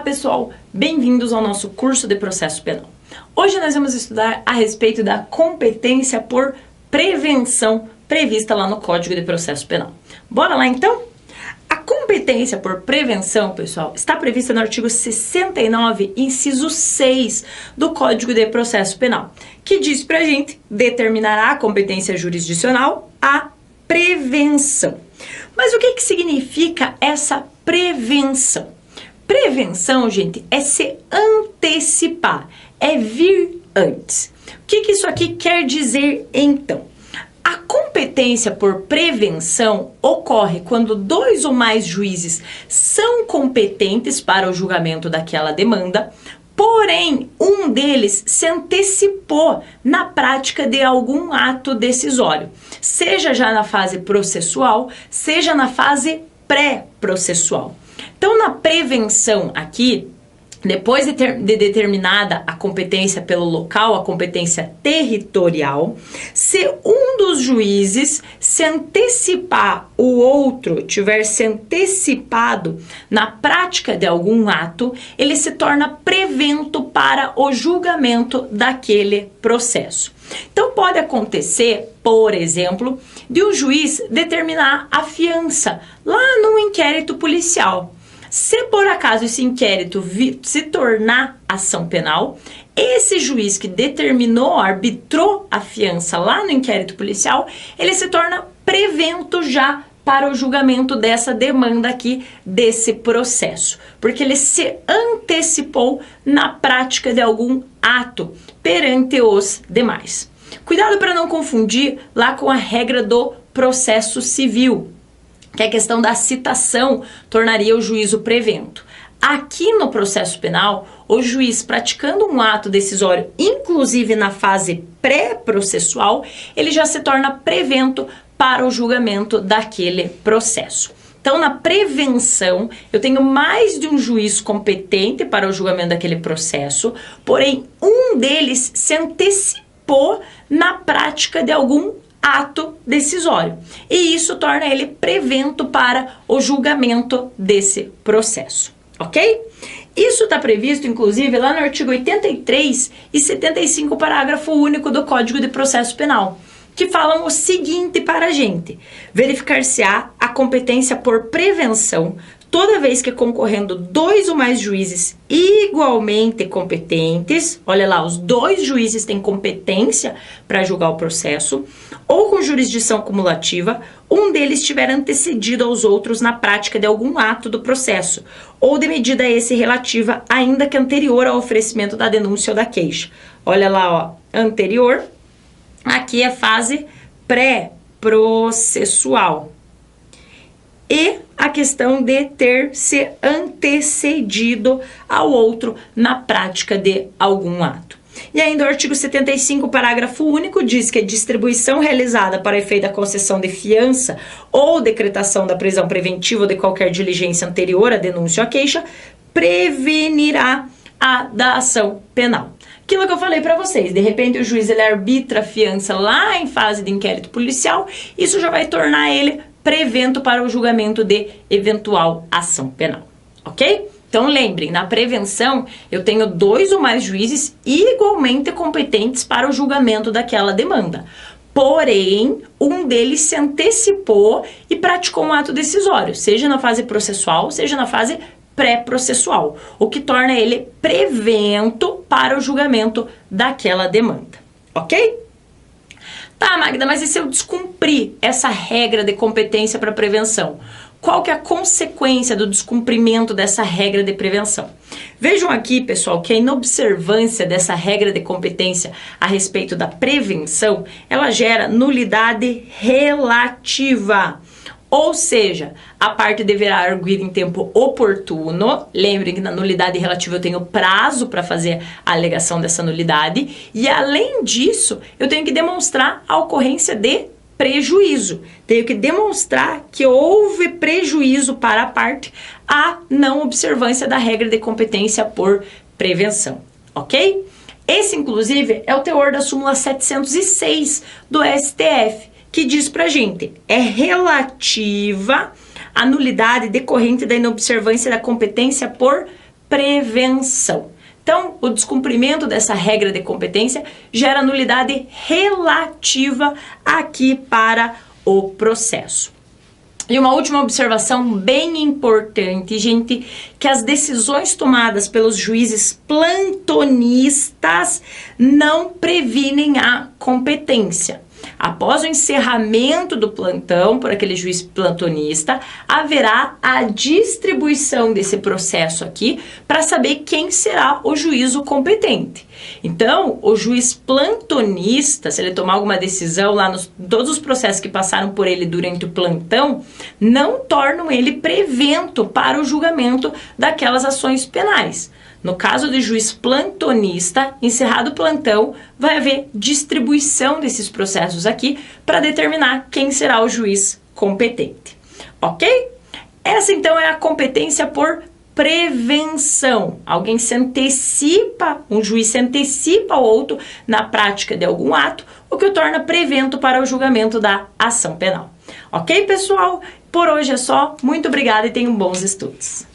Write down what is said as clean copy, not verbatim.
pessoal, bem-vindos ao nosso curso de processo penal. Hoje nós vamos estudar a respeito da competência por prevenção prevista lá no Código de Processo Penal. Bora lá então? A competência por prevenção, pessoal, está prevista no artigo 69, inciso 6 do Código de Processo Penal, que diz pra gente determinará a competência jurisdicional a prevenção. Mas o que significa essa prevenção? Prevenção, gente, é se antecipar, é vir antes. O que isso aqui quer dizer, então? A competência por prevenção ocorre quando dois ou mais juízes são competentes para o julgamento daquela demanda, porém, um deles se antecipou na prática de algum ato decisório, seja já na fase processual, seja na fase pré-processual. Então, na prevenção aqui, depois de determinada a competência pelo local, a competência territorial, se um dos juízes se antecipar, o outro tiver se antecipado na prática de algum ato, ele se torna prevento para o julgamento daquele processo. Então, pode acontecer, por exemplo, de um juiz determinar a fiança lá num inquérito policial. Se por acaso esse inquérito se tornar ação penal, esse juiz que determinou, arbitrou a fiança lá no inquérito policial, ele se torna prevento já para o julgamento dessa demanda aqui, desse processo, porque ele se antecipou na prática de algum ato perante os demais. Cuidado para não confundir lá com a regra do processo civil, que a questão da citação tornaria o juízo prevento. Aqui no processo penal, o juiz praticando um ato decisório, inclusive na fase pré-processual, ele já se torna prevento para o julgamento daquele processo. Então, na prevenção, eu tenho mais de um juiz competente para o julgamento daquele processo, porém, um deles se antecipou na prática de algum ato decisório. E isso torna ele prevento para o julgamento desse processo, ok? Isso está previsto, inclusive, lá no artigo 83 e 75, parágrafo único do Código de Processo Penal, que falam o seguinte para a gente: verificar-se-á a competência por prevenção toda vez que concorrendo dois ou mais juízes igualmente competentes, olha lá, os dois juízes têm competência para julgar o processo, ou com jurisdição cumulativa, um deles tiver antecedido aos outros na prática de algum ato do processo, ou de medida a esse relativa, ainda que anterior ao oferecimento da denúncia ou da queixa. Olha lá, ó, anterior, aqui é fase pré-processual. E a questão de ter se antecedido ao outro na prática de algum ato. E ainda o artigo 75, parágrafo único, diz que a distribuição realizada para efeito da concessão de fiança ou decretação da prisão preventiva ou de qualquer diligência anterior à denúncia ou à queixa prevenirá a da ação penal. Aquilo que eu falei para vocês, de repente o juiz ele arbitra a fiança lá em fase de inquérito policial, isso já vai tornar ele prevento para o julgamento de eventual ação penal, ok? Então lembrem, na prevenção eu tenho dois ou mais juízes igualmente competentes para o julgamento daquela demanda. Porém, um deles se antecipou e praticou um ato decisório, seja na fase processual, seja na fase pré-processual, o que torna ele prevento para o julgamento daquela demanda, ok? Tá, Magda, mas e se eu descumprir essa regra de competência para prevenção? Qual que é a consequência do descumprimento dessa regra de prevenção? Vejam aqui, pessoal, que a inobservância dessa regra de competência a respeito da prevenção, ela gera nulidade relativa. Ou seja, a parte deverá arguir em tempo oportuno. Lembrem que na nulidade relativa eu tenho prazo para fazer a alegação dessa nulidade. E além disso, eu tenho que demonstrar a ocorrência de prejuízo. Tenho que demonstrar que houve prejuízo para a parte a não observância da regra de competência por prevenção. Ok? Esse, inclusive, é o teor da súmula 706 do STF, que diz pra gente, é relativa à nulidade decorrente da inobservância da competência por prevenção. Então, o descumprimento dessa regra de competência gera nulidade relativa aqui para o processo. E uma última observação bem importante, gente, que as decisões tomadas pelos juízes plantonistas não previnem a competência. Após o encerramento do plantão por aquele juiz plantonista, haverá a distribuição desse processo aqui para saber quem será o juízo competente. Então, o juiz plantonista, se ele tomar alguma decisão lá nos todos os processos que passaram por ele durante o plantão, não tornam ele prevento para o julgamento daquelas ações penais. No caso do juiz plantonista, encerrado o plantão, vai haver distribuição desses processos aqui para determinar quem será o juiz competente. Ok? Essa então é a competência por prevenção. Alguém se antecipa, um juiz se antecipa ao outro na prática de algum ato, o que o torna prevento para o julgamento da ação penal. Ok, pessoal? Por hoje é só. Muito obrigada e tenham bons estudos.